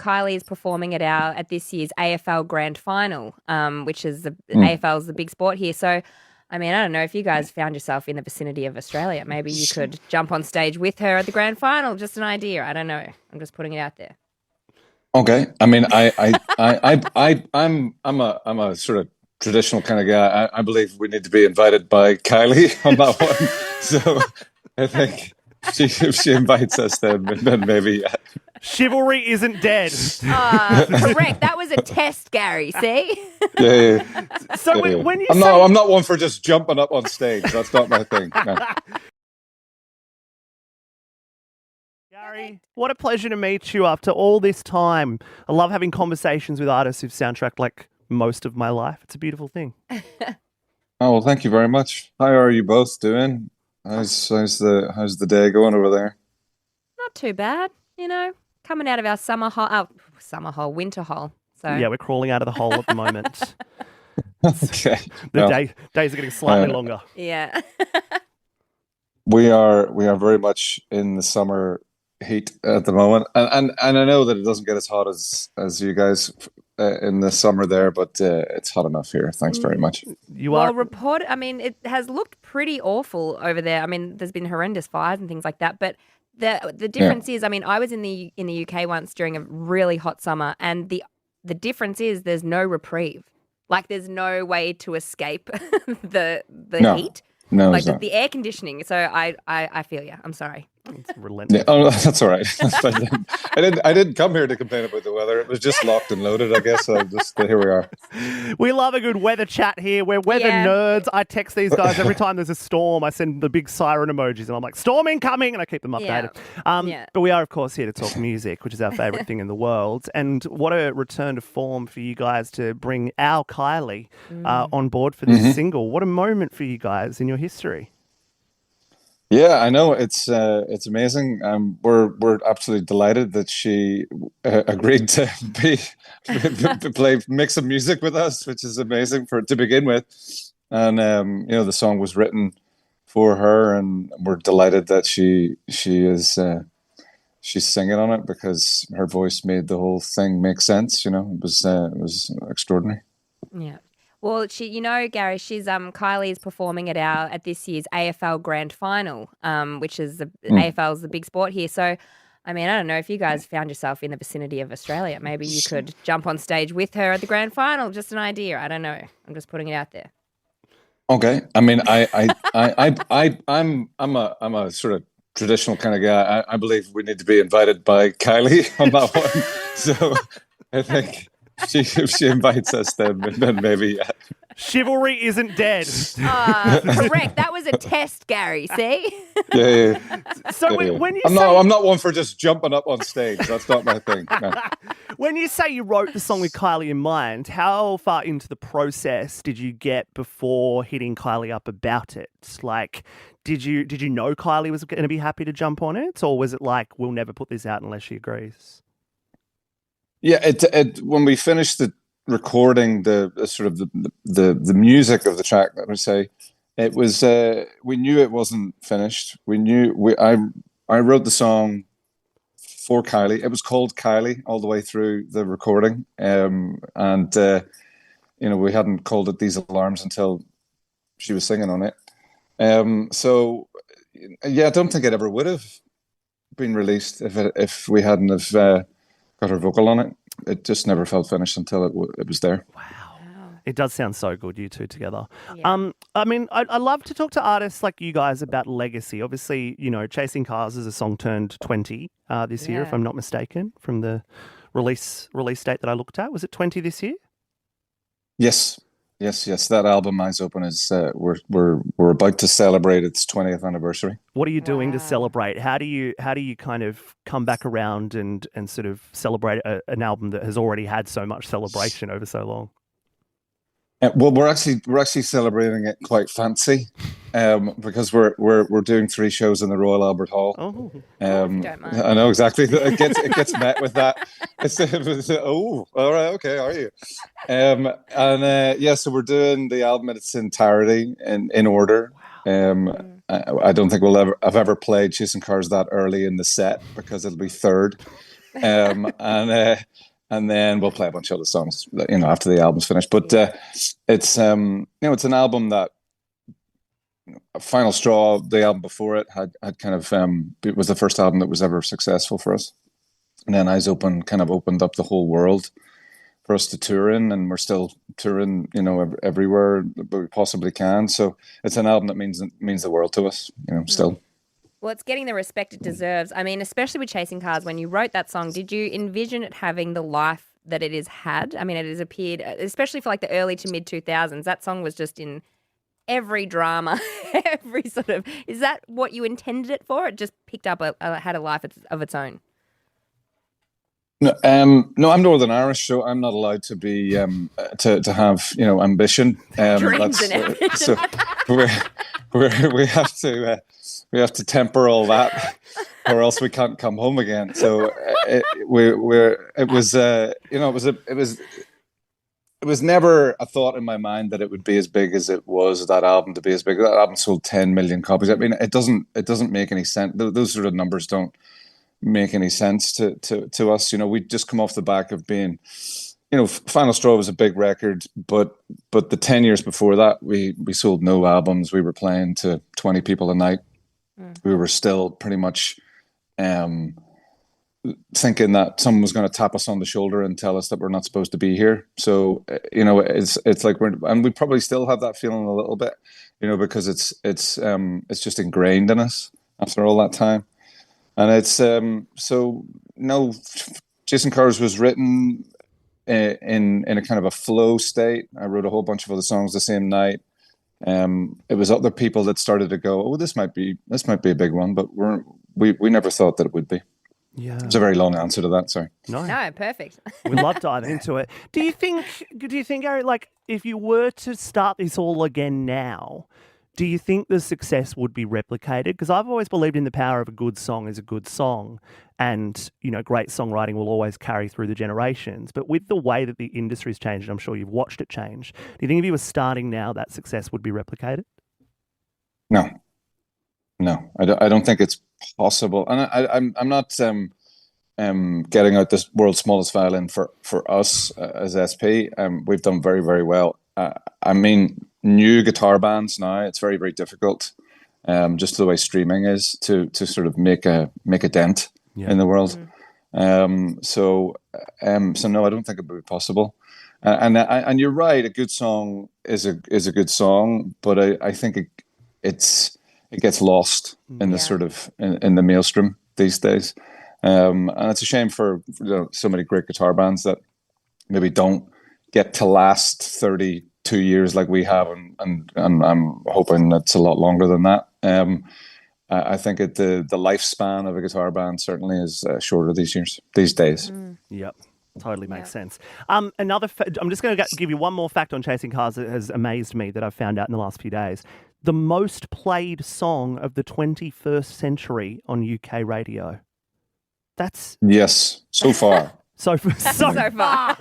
Kylie is performing at this year's AFL Grand Final, which is AFL is the big sport here. So, I mean, I don't know if you guys found yourself in the vicinity of Australia, maybe you could jump on stage with her at the Grand Final. Just an idea. I don't know. I'm just putting it out there. Okay. I mean, I'm a sort of traditional kind of guy. I believe we need to be invited by Kylie on that one. So I think if she invites us, then maybe. Chivalry isn't dead. Correct. That was a test, Gary. See? Yeah. So when you I'm say... I'm not one for just jumping up on stage. That's not my thing. No. Gary, what a pleasure to meet you after all this time. I love having conversations with artists who've soundtracked like most of my life. It's a beautiful thing. Oh, well, thank you very much. How are you both doing? How's the day going over there? Not too bad, you know. Coming out of our winter hole. So yeah, we're crawling out of the hole at the moment. Okay. Days are getting slightly longer. Yeah. We are very much in the summer heat at the moment, and I know that it doesn't get as hot as you guys in the summer there, but it's hot enough here. Thanks very much. I mean, it has looked pretty awful over there. I mean, there's been horrendous fires and things like that, but the difference is, I mean, I was in the UK once during a really hot summer, and the difference is there's no reprieve. Like, there's no way to escape the heat. No, like the air conditioning. So I feel you. I'm sorry. It's relentless. Yeah, oh, that's all right. I didn't come here to complain about the weather. It was just locked and loaded, I guess. So here we are. We love a good weather chat here. We're weather nerds. I text these guys every time there's a storm. I send the big siren emojis and I'm like, storm incoming, and I keep them updated. But we are, of course, here to talk music, which is our favorite thing in the world. And what a return to form for you guys to bring our Kylie on board for this single. What a moment for you guys in your history. Yeah, I know it's amazing. We're absolutely delighted that she agreed to make some music with us, which is amazing to begin with. And the song was written for her, and we're delighted that she's singing on it because her voice made the whole thing make sense. You know, it was extraordinary. Yeah. Well, Gary, Kylie is performing at this year's AFL Grand Final, which is AFL is the big sport here. So, I mean, I don't know if you guys found yourself in the vicinity of Australia, maybe you could jump on stage with her at the Grand Final. Just an idea. I don't know. I'm just putting it out there. Okay. I mean, I'm a sort of traditional kind of guy. I believe we need to be invited by Kylie on that one. So I think. If she invites us, then maybe. Chivalry isn't dead. Correct. That was a test, Gary. See? Yeah. So when you I'm not one for just jumping up on stage. That's not my thing. No. When you say you wrote the song with Kylie in mind, how far into the process did you get before hitting Kylie up about it? Like, did you know Kylie was going to be happy to jump on it, or was it like, we'll never put this out unless she agrees? Yeah, when we finished the recording, the sort of the music of the track, let me say, it was we knew it wasn't finished. I wrote the song for Kylie. It was called Kylie all the way through the recording, and we hadn't called it These Alarms until she was singing on it. So yeah, I don't think it ever would have been released if we hadn't have. Got her vocal on it. It just never felt finished until it was there. Wow. It does sound so good, you two together. Yeah. I mean, I love to talk to artists like you guys about legacy. Obviously, Chasing Cars is a song turned 20 this year, if I'm not mistaken, from the release date that I looked at. Was it 20 this year? Yes. That album, Eyes Open, is we're about to celebrate its 20th anniversary. What are you doing to celebrate? How do you kind of come back around and sort of celebrate an album that has already had so much celebration over so long? Well, we're actually celebrating it quite fancy, because we're doing 3 shows in the Royal Albert Hall. Oh, don't mind. I know exactly. It gets met with that. Oh, all right, okay, are you? So we're doing the album in its entirety in order. I don't think I've ever played Chasing Cars that early in the set because it'll be third. And then we'll play a bunch of other songs, after the album's finished. But it's it's an album that Final Straw, the album before it, had kind of it was the first album that was ever successful for us. And then Eyes Open kind of opened up the whole world for us to tour in, and we're still touring, everywhere that we possibly can. So it's an album that means the world to us, still. Well, it's getting the respect it deserves. I mean, especially with Chasing Cars, when you wrote that song, did you envision it having the life that it has had? I mean, it has appeared, especially for like the early to mid 2000s. That song was just in every drama, every sort of. Is that what you intended it for? It just picked up had a life of its own. No, I'm Northern Irish, so I'm not allowed to be to have ambition. Dreams and ambition. So we have to temper all that, or else we can't come home again. So it was never a thought in my mind that it would be as big as it was. That album to be as big. That album sold 10 million copies. I mean, it doesn't make any sense. Those sort of numbers don't make any sense to us. We just come off the back of being, Final Straw was a big record, but the 10 years before that, we sold no albums. We were playing to 20 people a night. We were still pretty much thinking that someone was going to tap us on the shoulder and tell us that we're not supposed to be here. So it's like we probably still have that feeling a little bit, because it's just ingrained in us after all that time. And it's Chasing Cars was written in a kind of a flow state. I wrote a whole bunch of other songs the same night. It was other people that started to go, oh, this might be a big one, but we never thought that it would be. Yeah, it's a very long answer to that. Sorry. No, perfect. We love diving into it. Do you think, Gary, like if you were to start this all again now, do you think the success would be replicated? Because I've always believed in the power of a good song is a good song, and great songwriting will always carry through the generations. But with the way that the industry's changed, I'm sure you've watched it change. Do you think if you were starting now, that success would be replicated? No, I don't think it's possible. And I'm not getting out this world's smallest violin for us as SP. We've done very, very well. I mean, new guitar bands now, it's very, very difficult, just the way streaming is, to sort of make a dent in the world. So no, I don't think it would be possible. And you're right, a good song is a good song, but I think it gets lost in the sort of in the maelstrom these days. And it's a shame for so many great guitar bands that maybe don't get to last 32 years like we have, and I'm hoping it's a lot longer than that. I think the lifespan of a guitar band certainly is shorter these days. Yep. Totally makes sense. I'm just going to give you one more fact on Chasing Cars that has amazed me that I've found out in the last few days. The most played song of the 21st century on UK radio. Yes, so far. So far.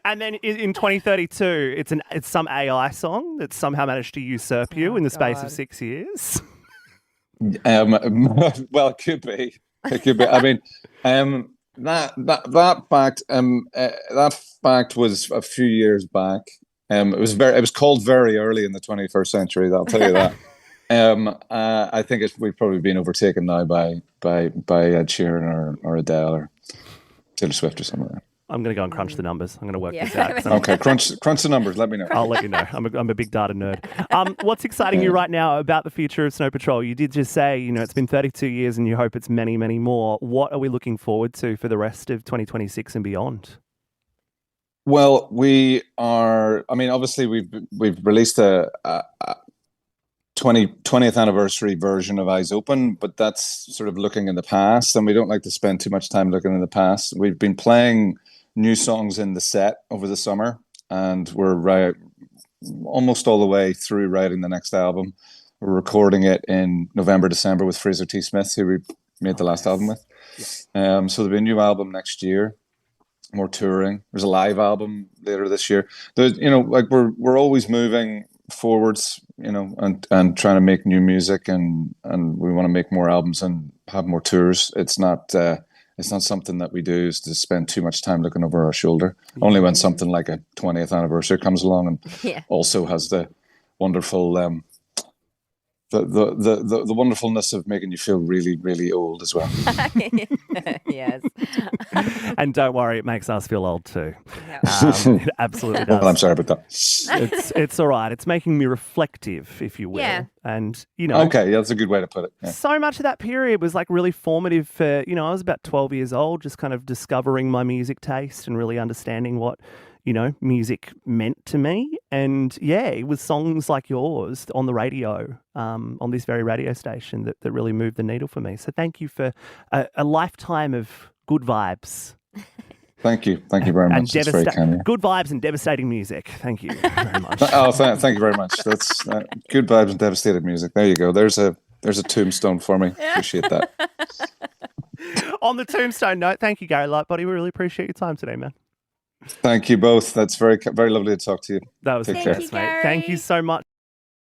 And then in 2032, it's some AI song that somehow managed to usurp you in the space of 6 years. Well, it could be. I mean, that fact was a few years back. It was called very early in the 21st century. I'll tell you that. I think we've probably been overtaken now by Ed Sheeran or Adele or Taylor Swift or something like that. I'm going to go and crunch the numbers. I'm going to work this out. Okay, crunch the numbers. Let me know. I'll let you know. I'm a big data nerd. What's exciting you right now about the future of Snow Patrol? You did just say, it's been 32 years and you hope it's many, many more. What are we looking forward to for the rest of 2026 and beyond? Well, we are. I mean, obviously, we've released a 20th anniversary version of Eyes Open, but that's sort of looking in the past, and we don't like to spend too much time looking in the past. We've been playing new songs in the set over the summer, and we're almost all the way through writing the next album. We're recording it in November, December with Fraser T. Smith, who we made the last album with. Yeah. So there'll be a new album next year. More touring. There's a live album later this year. There's, we're always moving forwards, and trying to make new music, and we want to make more albums and have more tours. It's not it's not something that we do is to spend too much time looking over our shoulder. Only when something like a 20th anniversary comes along and also has the wonderful the wonderfulness of making you feel really, really old as well. Yes. And don't worry, it makes us feel old too. It absolutely does. Well, I'm sorry about that. It's all right. It's making me reflective, if you will. Yeah. And, Okay, that's a good way to put it. Yeah. So much of that period was like really formative for, I was about 12 years old, just kind of discovering my music taste and really understanding what music meant to me. And it was songs like yours on the radio, on this very radio station that really moved the needle for me. So thank you for a lifetime of good vibes. Thank you. Thank you very much. That's very kind of you. Good vibes and devastating music. Thank you very much. Thank you very much. That's good vibes and devastating music. There you go. There's a tombstone for me. Appreciate that. On the tombstone note, thank you, Gary Lightbody. We really appreciate your time today, man. Thank you both. That's very, very lovely to talk to you. That was Thank you, Gary. Thank you so much.